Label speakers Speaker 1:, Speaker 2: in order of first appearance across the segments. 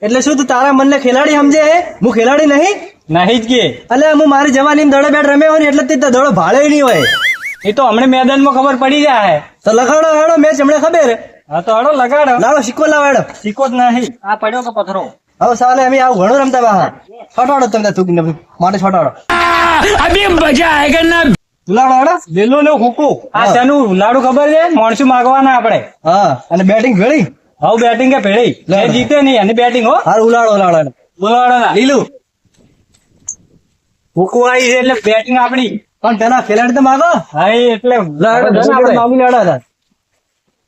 Speaker 1: એટલે શું તું તારા મનને ખેલાડી સમજે હે? હું ખેલાડી નહીં
Speaker 2: નહીં જ કે
Speaker 1: એટલે હું મારી જવાની દડો બેટ રમ્યો હોય ને એટલે તે દડો ભાળે નહીં હોય.
Speaker 2: એ તો હમણાં મેદાનમાં ખબર પડી જાય.
Speaker 1: તો લખાડો હેડો મેચ હમણે ખબર
Speaker 2: હા તો હડો લગાડો.
Speaker 1: લાવો સિક્કો લાવો હેડો.
Speaker 2: સિક્કો જ નહીં આ પડ્યો કે પથરો.
Speaker 1: હવે સાલે અમે આવું ઘણું રમતા બા છોટાડો તમને તું માટે છોટાડો
Speaker 3: अभी मजा आएगा ना।
Speaker 1: લાડો હેડો
Speaker 2: લીલું ને હુકું આ તેનું લાડુ ખબર છે માણસું માગવાના આપણે.
Speaker 1: હા અને બેટિંગ ભેળી
Speaker 2: હવે બેટિંગ કે ભેળી જે જીતે નહીં અને બેટિંગ હો
Speaker 1: હાર ઉલાડો ઉલાડો
Speaker 2: બોલાડો ના
Speaker 1: લીલું
Speaker 2: હુકું આવી છે એટલે બેટિંગ આપણી.
Speaker 1: પણ પેલા ખેલાડી તો માગો
Speaker 2: હા એ એટલે
Speaker 1: આપણે મામી લાડા હતા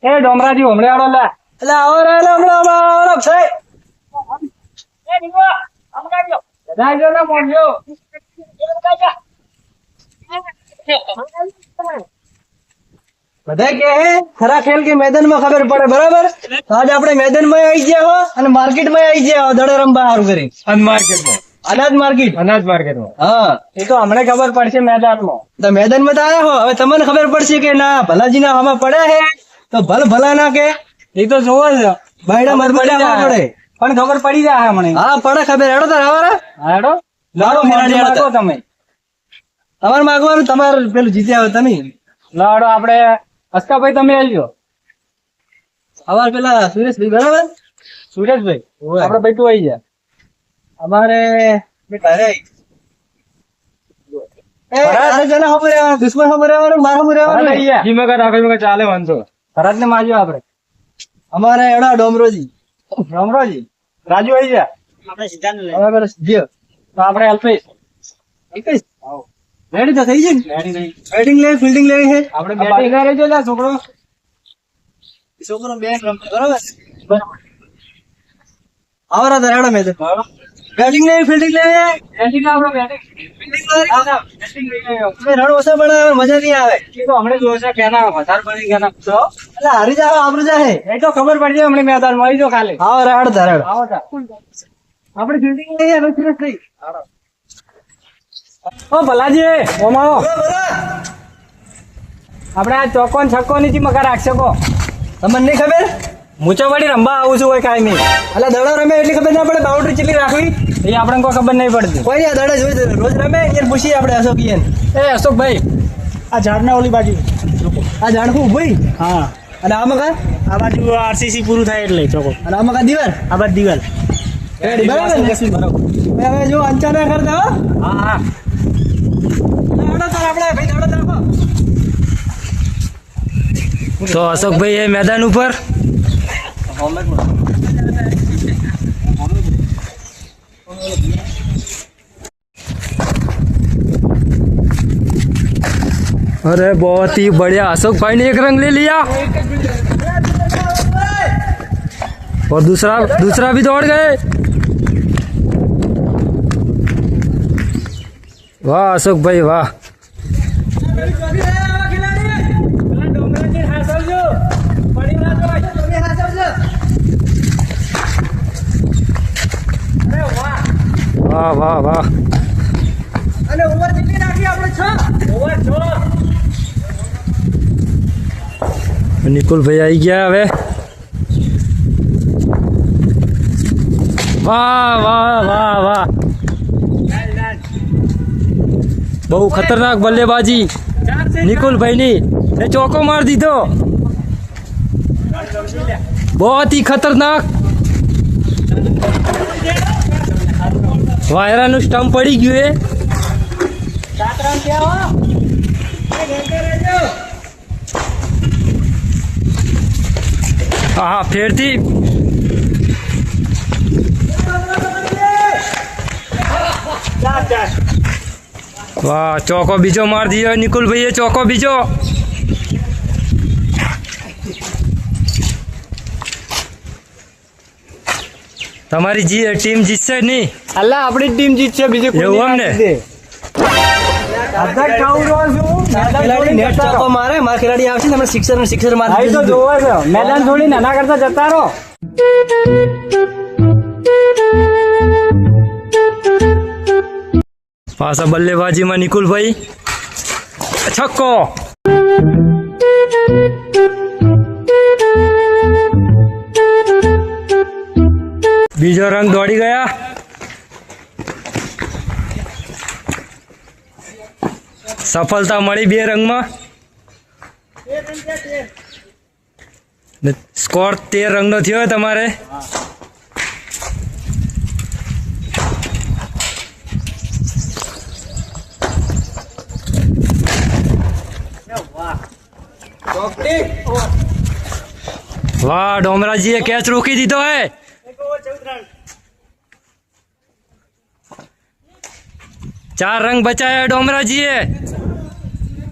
Speaker 2: એ ડોમરાજી હમણાં આડો લા
Speaker 1: એટલે આવો રે હમણાં સાહેબ બધા કે હે ખરા ખેલ કે મેદાન માં ખબર પડે બરાબર. તો આજે આપણે મેદાન માં આવી ગયા હો અને માર્કેટ માં આવી ગયા હો દડો રમવા સારું કરી
Speaker 2: માર્કેટમાં
Speaker 1: અનાજ માર્કેટ.
Speaker 2: અનાજ માર્કેટમાં
Speaker 1: હા
Speaker 2: એ તો હમણાં ખબર પડશે મેદાનમાં.
Speaker 1: તો મેદાન માં તો આવ્યા હો હવે તમને ખબર પડશે કે ના ભલાજી ના હવા પડ્યા હે તો ભલા ના કે
Speaker 2: એ તો જોવો જ
Speaker 1: બાયડા મત પડ્યા પડે
Speaker 2: પણ ખબર પડી જાય હમણાં.
Speaker 1: હા પડે ખબર હેડો તાર આવારા
Speaker 2: હા હેડો
Speaker 1: લાડો ખેલાડી
Speaker 2: લાડો તમે
Speaker 1: તમારે માગવાનું તમારે પેલું જીત્યા હોય તમે
Speaker 2: લાડો આપણે અસ્કાભાઈ તમે આવજો.
Speaker 1: અમારે પેલા સુરેશભાઈ બરાબર
Speaker 2: સુરેશભાઈ
Speaker 1: ઓય.
Speaker 2: આપડે ભાઈ તું આવી જા.
Speaker 1: અમારે દુશ્મન ખબર મારા ખબર
Speaker 2: ચાલે વાંધો ભરત ને માજો આપડે
Speaker 1: અમારે એડા ડોમરોજી
Speaker 2: રમરોજી રાજુ આવી જા.
Speaker 1: અમારે જીઓ
Speaker 2: તો આપડે અલ્પેશ
Speaker 1: રેડી તો થઈ જાય ને બેટિંગ લેવી ફિલ્ડિંગ લેવી છે
Speaker 2: આપડે બેટિંગ કરે છે લા છોકરો.
Speaker 1: છોકરો બેટ રમતો બરાબર આવરા તો રેડો મેં બેટિંગ લેવી ફિલ્ડિંગ લેવી
Speaker 2: બેટિંગ આપડે બેટિંગ
Speaker 1: રન ઓછા બનાવે મજા નહીં આવે
Speaker 2: એ તો હમણાં જોશે કેના વધારે બની કેના તો
Speaker 1: એટલે હારી જાવ આપણું જાહે
Speaker 2: એ તો ખબર પડી જાય હમણાં મેદાન માં આવી જો ખાલી
Speaker 1: આવો રેડો ધરાડો
Speaker 2: આવો તા
Speaker 1: આપણે ફિલ્ડિંગ લઈએ હવે સુરત થઈ
Speaker 2: ઓ ભલાજી ઓમાઓ આપડે આ ચોક્કો ને છક્કો ની મકા રાખશે કો
Speaker 1: તમને નહીં ખબર
Speaker 2: મૂચો વળી રંબા આવું છું હોય કાંઈ નહીં.
Speaker 1: એટલે દડો રમે એટલી ખબર ના પડે બાઉન્ડ્રી કેટલી રાખવી
Speaker 2: એ આપણે કોઈ ખબર નહીં પડતી.
Speaker 1: કોઈ નહીં દડો જોઈ રોજ રમે એને પૂછીએ આપણે અશોકીએ
Speaker 2: એ અશોકભાઈ આ ઝાડના ઓલી બાજુ
Speaker 1: આ ઝાડખું ભાઈ
Speaker 2: હા
Speaker 1: અને આમાં કા
Speaker 2: આ બાજુ આરસીસી પૂરું થાય એટલે ચોકો
Speaker 1: અને આમાં કા દિવાલ
Speaker 2: આ બાજુ દિવાલ
Speaker 1: રેડી બરાબર ને? હવે જો અંચા ના કરતા હો
Speaker 2: હા હા
Speaker 1: દડો તાર આપણે ભાઈ દડો રાખો
Speaker 3: तो अशोक भाई है मैदान ऊपर अरे बहुत ही बढ़िया अशोक भाई ने एक रंग ले लिया और दूसरा भी दौड़ गए वाह अशोक भाई वाह वाह वाह वाह
Speaker 1: અને ઓવર કેટલી નાખી આપણે 6 ઓવર 6
Speaker 3: निकुल भाई आई गया हवे वाह वाह वाह वाह बहु खतरनाक बल्लेबाजी निकुल भाई ने चौको मार दी तो बहुत ही खतरनाक वायरा नु स्टम्प पड़ी गયું है हाँ फिर थी वाह चौको बीजो मार दियो निकुल भैया चौको बीजो તમારી ટીમ જીતશે નહીં
Speaker 2: અલ્લા આપણી ટીમ જીતશે બીજી કોઈ
Speaker 3: એવું એમ ને?
Speaker 1: ખેલાડી નેટ ચોકો મારે મારા ખેલાડી આવશે ને આપણે સિક્સર મારી
Speaker 2: તો
Speaker 1: દીધું.
Speaker 2: જોવા છે મેદાન છોડી નાના કરતા જતા રહો.
Speaker 3: પાછા બલ્લેબાજીમાં નિકુલભાઈ છક્કો બીજો રંગ દોડી ગયા. સફળતા મળી 2 રંગમાં. ને સ્કોર 13 રંગનો થયો તમારે. વાહ, ડોમરાજીએ કેચ રોકી દીધો હે. 4 રંગ બચાયા ડોમરાજીએ.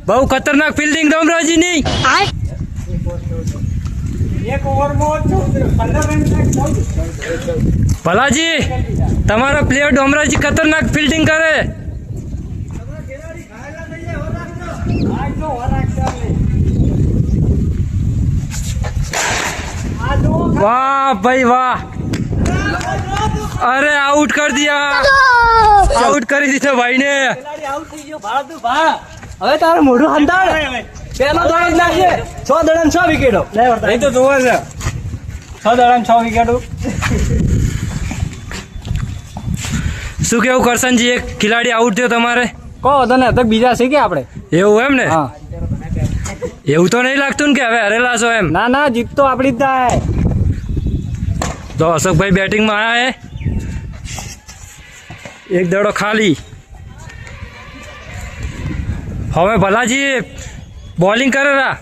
Speaker 3: બહુ ખતરનાક ફિલ્ડિંગ ડોમરાજીની.
Speaker 2: એક ઓવરમાં 15 રન
Speaker 3: ભલાજી, તમારા પ્લેયર ડોમરાજી ખતરનાક ફિલ્ડિંગ કરે. વાહ ભાઈ વાહ. અરે આઉટ કરી દિયા. આઉટ કરી દીધો ભાઈને.
Speaker 1: હવે તારે મોઢું હંતાડ. પેલો દડો જ નાખજે. 6 દડા 6 વિકેટો.
Speaker 2: એ તો જોવા છે. 6 દડામાં 6 વિકેટો.
Speaker 3: શું કેવું કરશનજી, એક ખિલાડી આઉટ થયો તમારે?
Speaker 2: કહો તને તો બીજા છે કે આપણે?
Speaker 3: એવું એમ ને?
Speaker 2: હા.
Speaker 3: એવું તો નહીં લાગતું ને કે હવે હરેલા છો એમ?
Speaker 2: ના ના, જીત તો આપણી જ થાય.
Speaker 3: તો અશોકભાઈ બેટિંગમાં આયા હે. એક દડો ખાલી. હવે ભલાજી બોલિંગ કરે રા.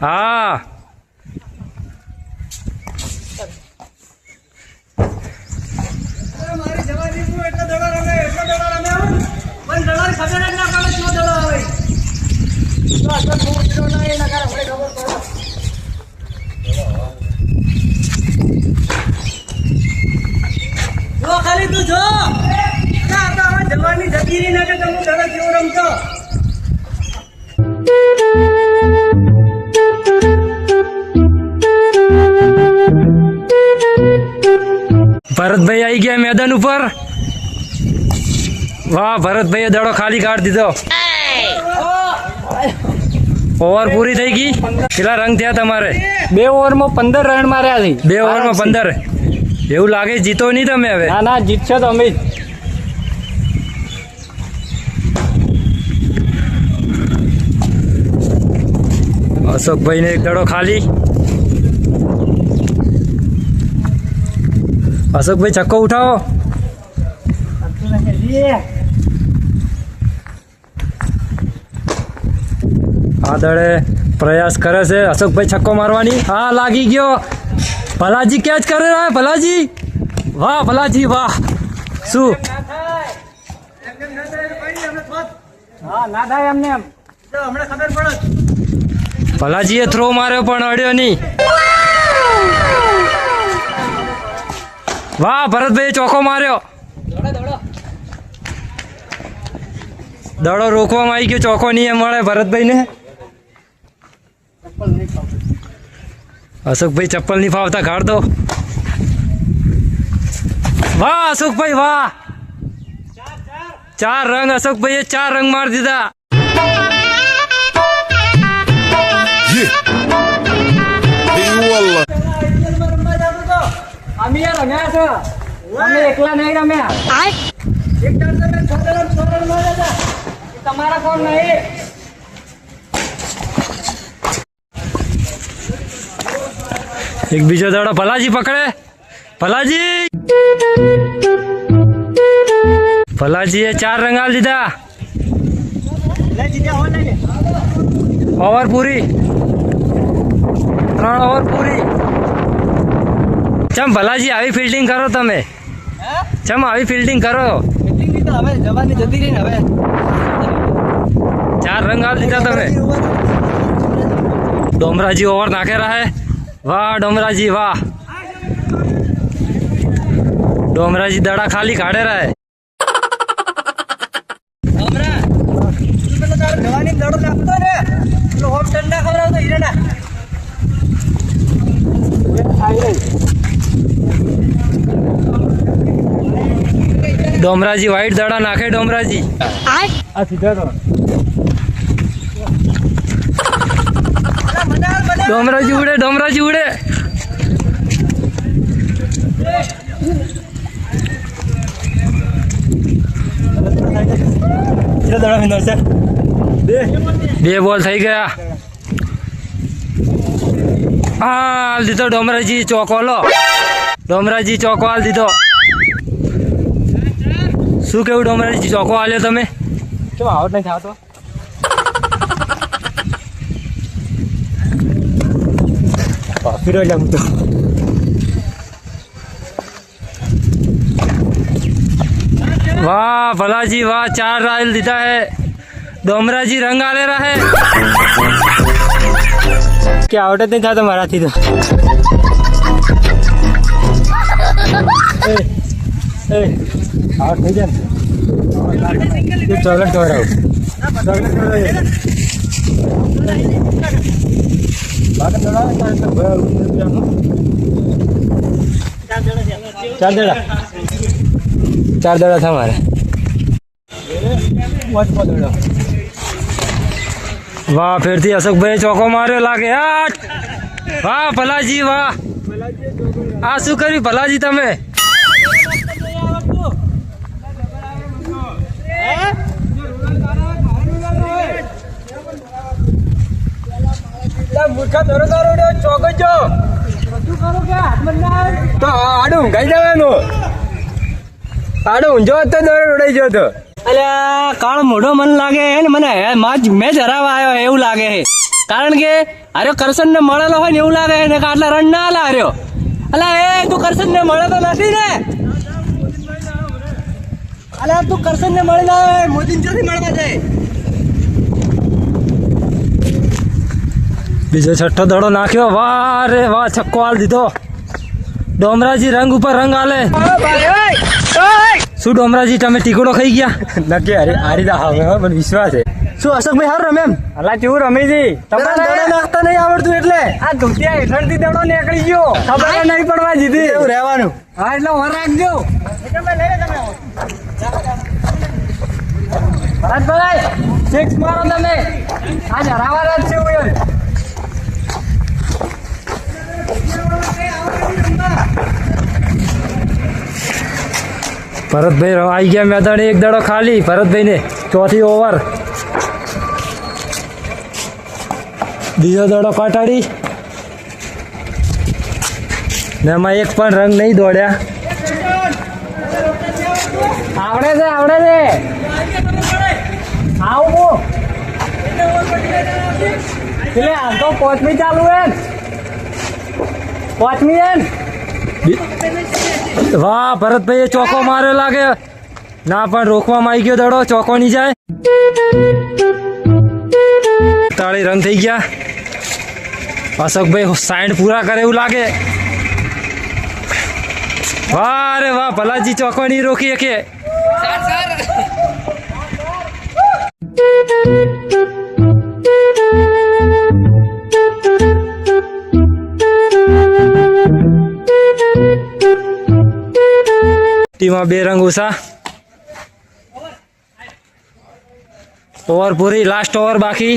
Speaker 3: હા,
Speaker 1: ખાલી તું જો જવાની જતી રહી ના કે તમે દડો કેવો રમતો.
Speaker 3: ભરતભાઈ આવી ગયા મેદાન ઉપર. વાહ, ભરતભાઈએ દડો ખાલી કાઢી દીધો. ઓવર પૂરી થઈ ગઈ. કેટલા રંગ થયા તમારે?
Speaker 2: 2 ઓવરમાં 15 રન માર્યા છે.
Speaker 3: 2 ઓવરમાં 15. એવું લાગે જીતો નહીં તમે હવે?
Speaker 2: ના ના, જીતશે તો અમે જ.
Speaker 3: અશોકભાઈને એક દડો ખાલી. અશોકભાઈ છક્કો ઉઠાવો. આ દડે પ્રયાસ કરે છે અશોકભાઈ છક્કો મારવાની. હા, લાગી ગયો. ભલાજી કેચ કરે રહ્યા. ભલાજી, વાહ ભલાજી વાહ. શું
Speaker 2: હા, ના થાય એમને એમ.
Speaker 1: હમણાં ખબર પડે.
Speaker 3: ભલાજીએ થ્રો માર્યો પણ અડ્યો નહીં. વાહ, ભરતભાઈએ ચોકો માર્યો. દડો રોકવામાં આવી ગયો. ચોકો નહીં મળે ભરતભાઈને. અશોકભાઈ ચપ્પલ નહીં ફાવતા, કાઢ દો. વાહ અશોકભાઈ વાહ. 4 રંગ અશોકભાઈએ 4 રંગ મારી દીધા.
Speaker 2: અમે યાર રમ્યા છે. અમે એકલા નહીં રમ્યા.
Speaker 1: એક દડ તમે 6 દડા માર્યા હતા.
Speaker 2: તમારા કોણ નહીં.
Speaker 3: એક બીજો દડો ભલાજી પકડે. ભલાજી, ભલાજીએ 4 રંગ આલી દીધા. ઓવર પૂરી. 3 ઓવર પૂરી. ચમ ભલાજી આવી ફિલ્ડિંગ કરો તમે? ચમ આવી ફિલ્ડિંગ કરો?
Speaker 1: હવે જવાની જતી રહી ને. હવે
Speaker 3: 4 રંગ આલી દીધા તમે. ડોમરાજી ઓવર નાખે રહે. વાહ ડોમરાજી વાહ. ડોમરાજી દડા ખાલી કાઢે રહે.
Speaker 1: જવાની દડો નાખતો ને પેલો હોટ ઠંડા ખવડાવતો હીરાના.
Speaker 3: ડોમરાજી વાઈટ દડા નાખે. ડોમરાજી
Speaker 2: આ સીધા તો
Speaker 3: ડોમરાજી ઉડે. ડોમરાજી ઉડે.
Speaker 2: કેટલા દડા ફીંદર છે?
Speaker 3: બે બોલ થઈ ગયા. હાલ દીધો ડોમરાજી ચોકો. લો ડોમરાજી ચોકો હાલ દીધો. શું કેવું ડોમરાજી ચોકો હાલ્યો તમે?
Speaker 2: કેમ આવટ નહીં થતો? ફીરો એટલે હું તો
Speaker 3: वाह भलाजी वाह 4 राइल दीता है. डोमराजी रंग आले रहा है.
Speaker 2: કે આવટ જ નહીં થતો મારાથી તો. આવટ થઈ જાય ને ચોકલેટ ખવડાવું. ચાર દડા થા મારે.
Speaker 3: वाह फिर थी अशोक भाई चौको मार्यो लागे. आठ. वाह भलाजी वाह. आ शू कर्યું ભલાજી તમે?
Speaker 2: મૂર્ખા દોરો ચોકો જો તો આડું ઊંઘાઈ જવાનું. આડું ઊંઝો હતો દોરો ઉડાઈ ગયો હતો.
Speaker 1: અલ્યા કાળ મોઢો મને લાગે હે ને મને મેચ હરાવા આવ્યો હે એવું લાગે હે. કારણ કે અરે કરશન ને મળેલો હોય ને એવું લાગે હે ને કે આટલા રન ના લાર્યો. અલ્યા એ તું કરશન ને મળે તો નથી ને? અલ્યા તું કરશન ને મળે ના આવે મોદીને ક્યાંથી મળવા જાય?
Speaker 3: બીજો છઠ્ઠો દડો નાખ્યો. વાહ રે વાહ છક્કો હાલ દીધો. ડોમરાજી રંગ ઉપર રંગ આલે. શું ડોમરાજી તમે ટીકડો ખાઈ ગયા?
Speaker 2: નક્કી હારી દા હવે મને વિશ્વાસ છે.
Speaker 1: શું અશોકભાઈ હાર રમે એમ?
Speaker 2: અલા કેવું રમીજી
Speaker 1: તમારે દડો નાખતા નહીં આવડતું એટલે
Speaker 2: આ ધોતિયા હેઠળથી દડો નીકળી ગયો. ખબર નહીં પડવા દીધી.
Speaker 1: એવું રહેવાનું.
Speaker 2: હા એટલે વર રાખજો. ભરતભાઈ સિક્સ મારો તમે. આજ હરાવાના જ છે હું.
Speaker 3: ભરતભાઈ આવી ગયા મેદાને. એક દડો ખાલી ભરતભાઈ ને. ચોથી ઓવર. બીજો દડો કાટાડી ને એમાં એક પણ રંગ નહીં દોડ્યા.
Speaker 2: આવડે છે આવું એટલે હાલ તો પોચમી ચાલુ હે. પોચમી હે.
Speaker 3: વાહ ભરતભાઈ ચોકો માર્યો લાગે. ના પણ રોકવામાં આવી ગયો દડો. ચોકો નહીં જાય. 48 રન થઈ ગયા. અશોકભાઈ 60 પૂરા કરે એવું લાગે. વાહ રે વાહ ભલાજી ચોકો નહીં રોકી શકે. ટીમમાં 2 રંગ ઓછા. ઓવર પૂરી. લાસ્ટ ઓવર બાકી.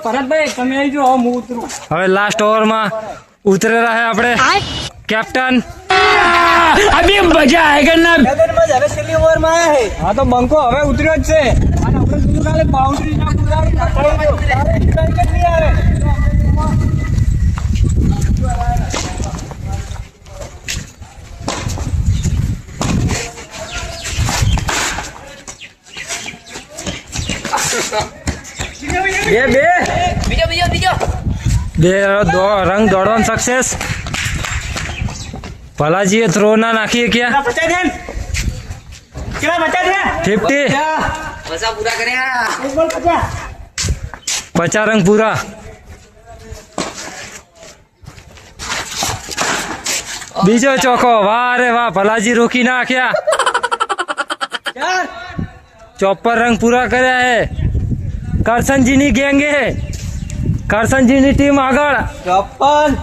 Speaker 2: ભરતભાઈ તમે આવી જાઓ હું ઉતરું.
Speaker 3: હવે લાસ્ટ ઓવરમાં ઉતરે રહે આપણે કેપ્ટન.
Speaker 2: અભી મજા આયેગા ના.
Speaker 1: મેદાનમાં જ હવે છેલ્લી ઓવરમાં આયા હે.
Speaker 2: હા તો બંકો હવે ઉતર્યો જ છે. અને આપણે બીજું કાલે બાઉન્ડ્રી ના પુરાવી આવે.
Speaker 3: બે રંગ દોડવાનું સક્સેસ. ભલાજીએ થ્રો ના નાખીએ ક્યાં. 50 50 રંગ પૂરા. બીજો ચોકો. વાહ રે વાહ ભલાજી રોકી નાખ્યા. 54 રંગ પૂરા કર્યા હે. કરશનજીની ગેંગ હે. કરશનજીની ટીમ આગળ.
Speaker 1: 54.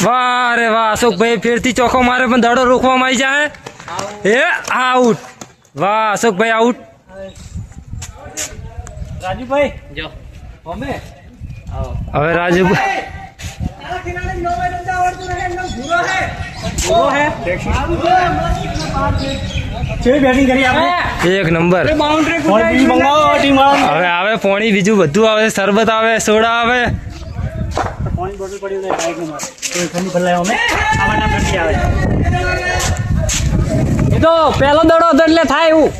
Speaker 3: વાહ રે વાહ અશોકભાઈ ફેરથી ચોકો મારે પણ દડો રોકવામાં આવી જાય. એ આઉટ. વાહ અશોકભાઈ આઉટ.
Speaker 2: રાજુભાઈ
Speaker 1: જો
Speaker 2: અમે
Speaker 3: હવે રાજુ
Speaker 2: કેવી બેટિંગ કરી આપણે
Speaker 3: એક નંબર
Speaker 2: બાઉન્ડ્રી મંગાવો ટીમ વાળા
Speaker 3: હવે આવે પાણી બીજું બધું આવે શરબત આવે સોડા આવે
Speaker 2: પાણી બોટલ પડ્યું છે બાઈક નું મારે તો ઠંડી ભલાયો અમે આમાં નામ નથી આવે
Speaker 1: એ તો પહેલો દડો હતો એટલે થાય એવું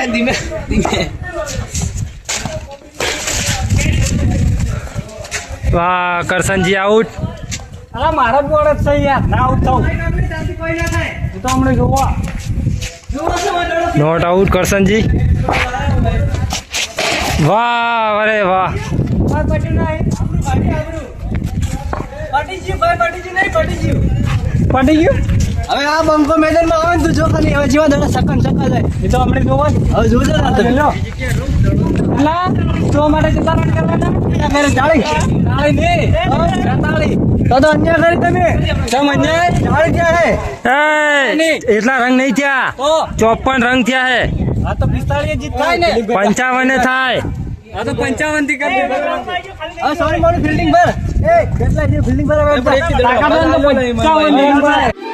Speaker 1: ધીમે ધીમે
Speaker 3: વાહ કરશનજી આઉટ
Speaker 2: અલા મારા બોર્ડ જ છે યાર ના આઉટ થાઉં હું તો હમણાં જોવા
Speaker 3: નોટ આઉટ કરશનજી વાહ અરે વાહ
Speaker 2: પટી ગયું
Speaker 1: હવે આ બંકો મેદાનમાં આવે ને તું જો ખાલી હવે જેવા દડા સકન સકા જાય
Speaker 2: એ તો હમણાં જોવા
Speaker 1: હવે જોજો ના તમે
Speaker 2: લો અલા તો માટે જતા રન કરવાના
Speaker 1: મેરે જાળી
Speaker 2: તાળી ને તાળી
Speaker 1: તો અન્ય કરી તમે સમ અન્ય જાળી ક્યાં હે
Speaker 3: એટલા રંગ નહીં થયા
Speaker 2: તો
Speaker 3: 54 રંગ થયા હે
Speaker 2: આ તો 45 જીત થાય ને
Speaker 3: 55 થાય
Speaker 2: આ તો 55 થી કરી
Speaker 1: હવે સોરી મારું ફિલ્ડિંગ પર એ કેટલા જે ફિલ્ડિંગ પર હવે
Speaker 2: તાકાત 55 રન